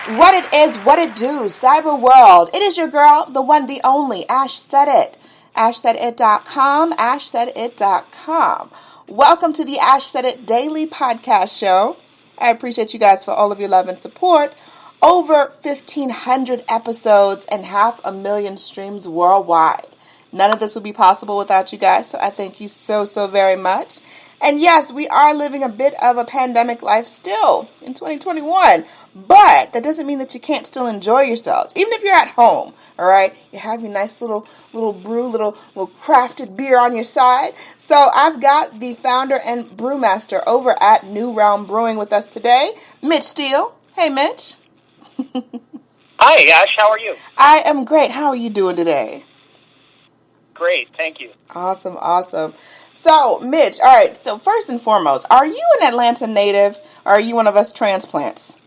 What it is, what it do, cyber world. It is your girl, the one, the only, Ash Said It. AshSaidIt.com, AshSaidIt.com. Welcome to the Ash Said It Daily Podcast Show. I appreciate you guys for all of your love and support. Over 1,500 episodes and 500,000 streams worldwide. None of this would be possible without you guys, so I thank you so, so very much. And yes, we are living a bit of a pandemic life still in 2021, but that doesn't mean that you can't still enjoy yourselves. Even if you're at home, all right, you have your nice little brew, little crafted beer on your side. So I've got the founder and brewmaster over at New Realm Brewing with us today, Mitch Steele. Hey, Mitch. Hi, Ash. How are you? I am great. How are you doing today? Great, thank you. Awesome, awesome. So, Mitch, all right, so first and foremost, are you an Atlanta native or are you one of us transplants?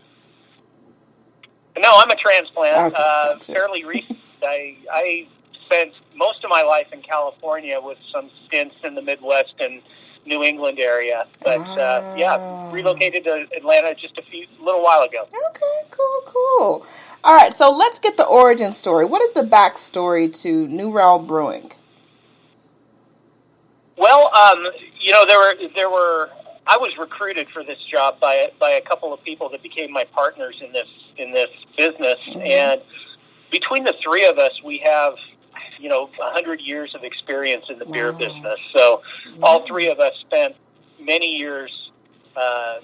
No, I'm a transplant. Okay, gotcha. Fairly recent. I spent most of my life in California with some stints in the Midwest and New England area. But, yeah, relocated to Atlanta just a little while ago. Okay, cool. All right, so let's get the origin story. What is the backstory to New Realm Brewing? Well, there were. I was recruited for this job by a couple of people that became my partners in this business, and between the three of us, we have 100 years of experience in the beer business. So all three of us spent many years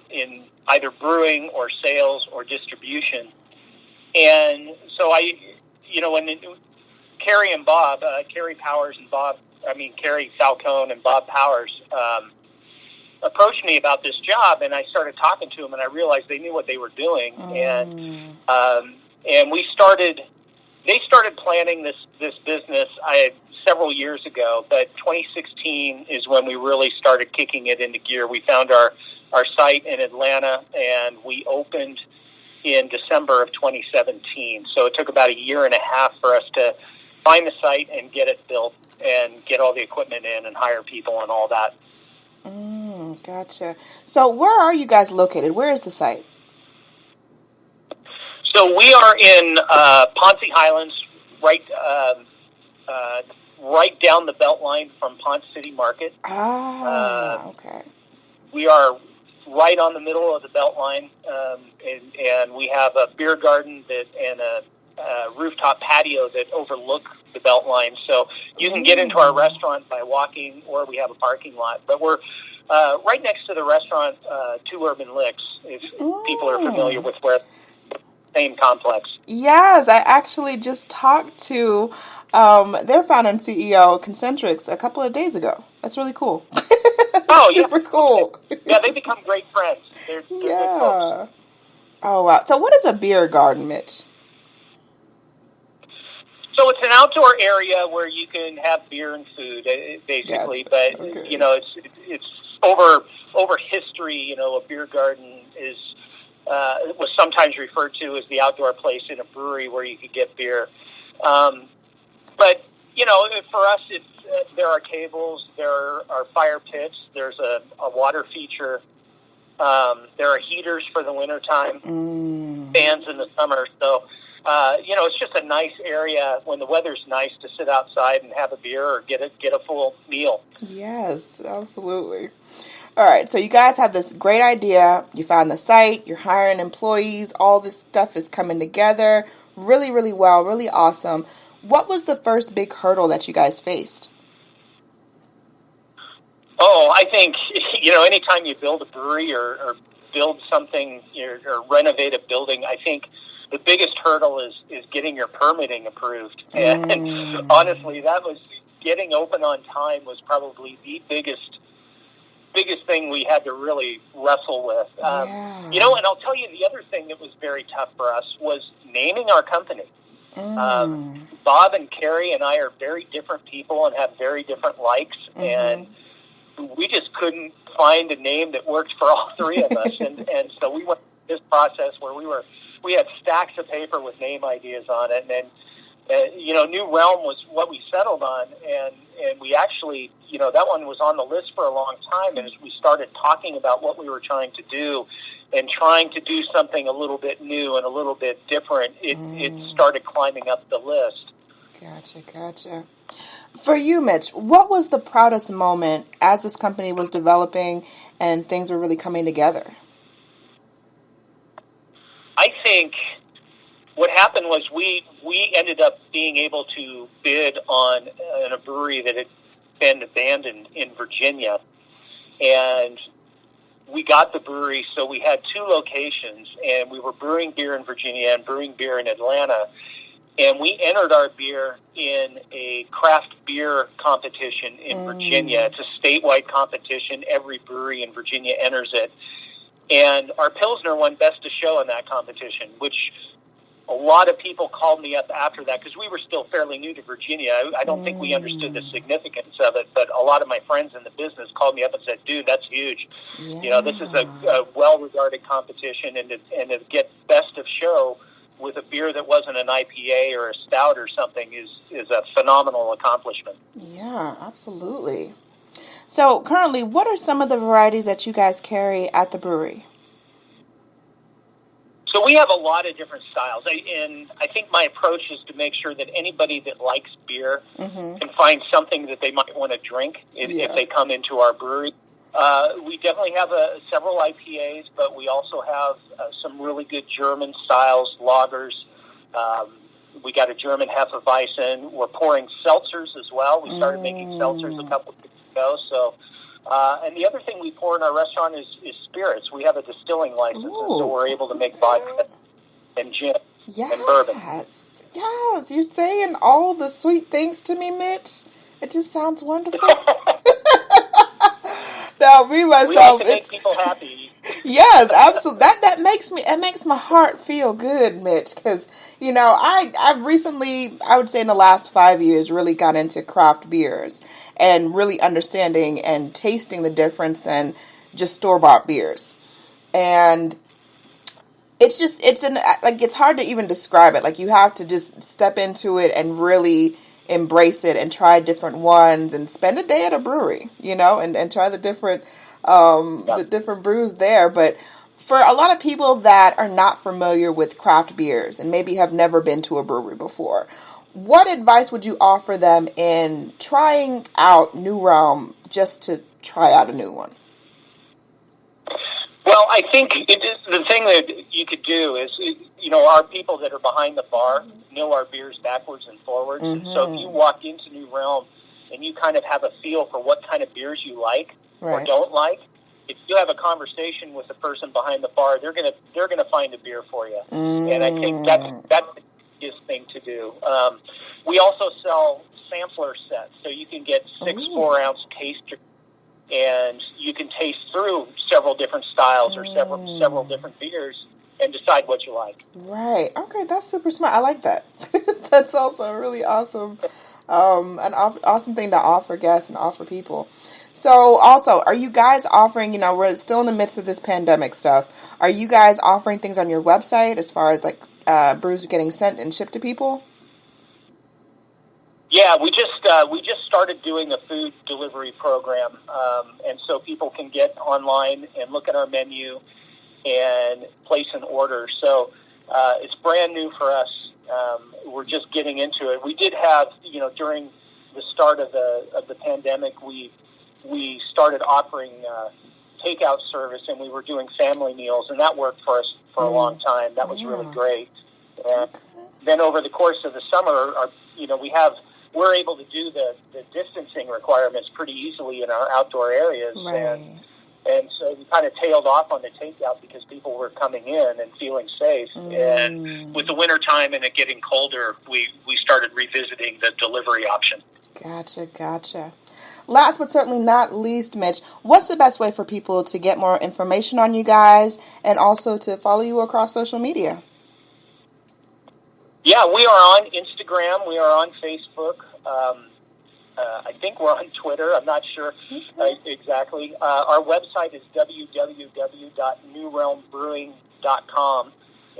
in either brewing or sales or distribution, and so when Carrie and Bob, Carrie Powers and Carrie Falcone and Bob Powers approached me about this job, and I started talking to them, and I realized they knew what they were doing, and they started planning this business several years ago, but 2016 is when we really started kicking it into gear. We found our site in Atlanta, and we opened in December of 2017, so it took about a year and a half for us to find the site and get it built and get all the equipment in and hire people and all that. Gotcha. So where are you guys located? Where is the site? So we are in Ponce Highlands, right down the Beltline from Ponce City Market. Okay. We are right on the middle of the Beltline, and we have a beer garden and a rooftop patio that overlook the Beltline. So you can get into our restaurant by walking, or we have a parking lot. But we're right next to the restaurant, Two Urban Licks, if people are familiar with where same complex. Yes, I actually just talked to their founder and CEO, Concentrics, a couple of days ago. That's really cool. Oh, Super cool. Yeah, they become great friends. They're good folks. Oh, wow. So what is a beer garden, Mitch? So it's an outdoor area where you can have beer and food, basically. Gotcha. But Okay. It's over history. A beer garden was sometimes referred to as the outdoor place in a brewery where you could get beer. But for us, there are tables, there are fire pits, there's a water feature. There are heaters for the wintertime, fans in the summer. So. It's just a nice area when the weather's nice to sit outside and have a beer or get a full meal. Yes, absolutely. All right, so you guys have this great idea. You found the site, you're hiring employees, all this stuff is coming together really, really well, really awesome. What was the first big hurdle that you guys faced? Oh, I think, anytime you build a brewery or build something or renovate a building, I think the biggest hurdle is getting your permitting approved. And honestly, that was getting open on time was probably the biggest thing we had to really wrestle with. And I'll tell you the other thing that was very tough for us was naming our company. Bob and Carrie and I are very different people and have very different likes, and we just couldn't find a name that worked for all three of us. and so we went through this process where we had stacks of paper with name ideas on it, and New Realm was what we settled on, and we actually, that one was on the list for a long time. And as we started talking about what we were trying to do and trying to do something a little bit new and a little bit different, it started climbing up the list. Gotcha. For you, Mitch, what was the proudest moment as this company was developing and things were really coming together? I think what happened was we ended up being able to bid on a brewery that had been abandoned in Virginia, and we got the brewery. So we had 2 locations, and we were brewing beer in Virginia and brewing beer in Atlanta. And we entered our beer in a craft beer competition in Virginia. It's a statewide competition. Every brewery in Virginia enters it. And our Pilsner won Best of Show in that competition, which a lot of people called me up after that because we were still fairly new to Virginia. I don't think we understood the significance of it, but a lot of my friends in the business called me up and said, dude, that's huge. Yeah. This is a well-regarded competition, and to get Best of Show with a beer that wasn't an IPA or a stout or something is a phenomenal accomplishment. Yeah, absolutely. So currently, what are some of the varieties that you guys carry at the brewery? So we have a lot of different styles, and I think my approach is to make sure that anybody that likes beer can find something that they might want to drink if they come into our brewery. We definitely have several IPAs, but we also have some really good German styles, lagers. We got a German Hefeweizen. We're pouring seltzers as well. We started making seltzers a couple of years ago. So, and the other thing we pour in our restaurant is spirits. We have a distilling license, so we're able to make vodka and gin and bourbon. Yes, you're saying all the sweet things to me, Mitch. It just sounds wonderful. Now, me myself, we like to make people happy. Yes, absolutely. That makes my heart feel good, Mitch. Because I've recently, I would say in the last 5 years, really got into craft beers and really understanding and tasting the difference than just store-bought beers. And it's hard to even describe it. Like, you have to just step into it and really embrace it and try different ones and spend a day at a brewery, and try the different brews there. But for a lot of people that are not familiar with craft beers and maybe have never been to a brewery before, what advice would you offer them in trying out New Realm just to try out a new one? Well, I think the thing that you could do is, our people that are behind the bar know our beers backwards and forwards. And so if you walk into New Realm and you kind of have a feel for what kind of beers you like or don't like, if you have a conversation with the person behind the bar, they're gonna find a beer for you. And I think that's the easiest thing to do. We also sell sampler sets, so you can get 6 4-ounce tasters, and you can taste through several different styles or several different beers and decide what you like. Right. Okay, that's super smart. I like that. That's also a really awesome, awesome thing to offer guests and offer people. So also, are you guys offering, we're still in the midst of this pandemic stuff. Are you guys offering things on your website as far as like brews getting sent and shipped to people? Yeah, we just started doing a food delivery program, and so people can get online and look at our menu and place an order. So it's brand new for us. We're just getting into it. We did have, during the start of the pandemic, we started offering takeout service, and we were doing family meals, and that worked for us for a long time. That was really great. And then over the course of the summer, we're able to do the distancing requirements pretty easily in our outdoor areas. And so we kind of tailed off on the takeout because people were coming in and feeling safe. And with the winter time and it getting colder, we started revisiting the delivery option. Gotcha. Last but certainly not least, Mitch, what's the best way for people to get more information on you guys and also to follow you across social media? Yeah, we are on Instagram. We are on Facebook. I think we're on Twitter. I'm not sure exactly. Our website is www.newrealmbrewing.com,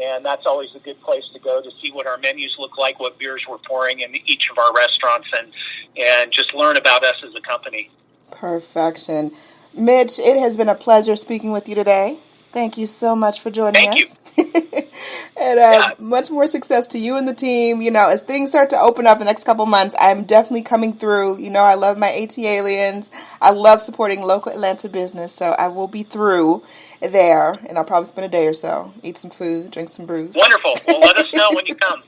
And that's always a good place to go to see what our menus look like, what beers we're pouring in each of our restaurants, and just learn about us as a company. Perfection. Mitch, it has been a pleasure speaking with you today. Thank you so much for joining us. And much more success to you and the team. As things start to open up in the next couple months, I'm definitely coming through. I love my AT aliens. I love supporting local Atlanta business, so I will be through there, and I'll probably spend a day or so, eat some food, drink some brews. Wonderful. Well, let us know when you come.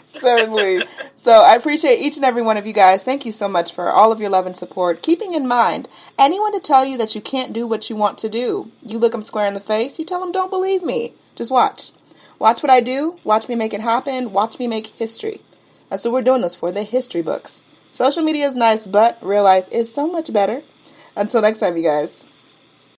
Certainly. So I appreciate each and every one of you guys. Thank you so much for all of your love and support. Keeping in mind, anyone to tell you that you can't do what you want to do, you look them square in the face, you tell them, don't believe me. Just watch. Watch what I do. Watch me make it happen. Watch me make history. That's what we're doing this for, the history books. Social media is nice, but real life is so much better. Until next time, you guys.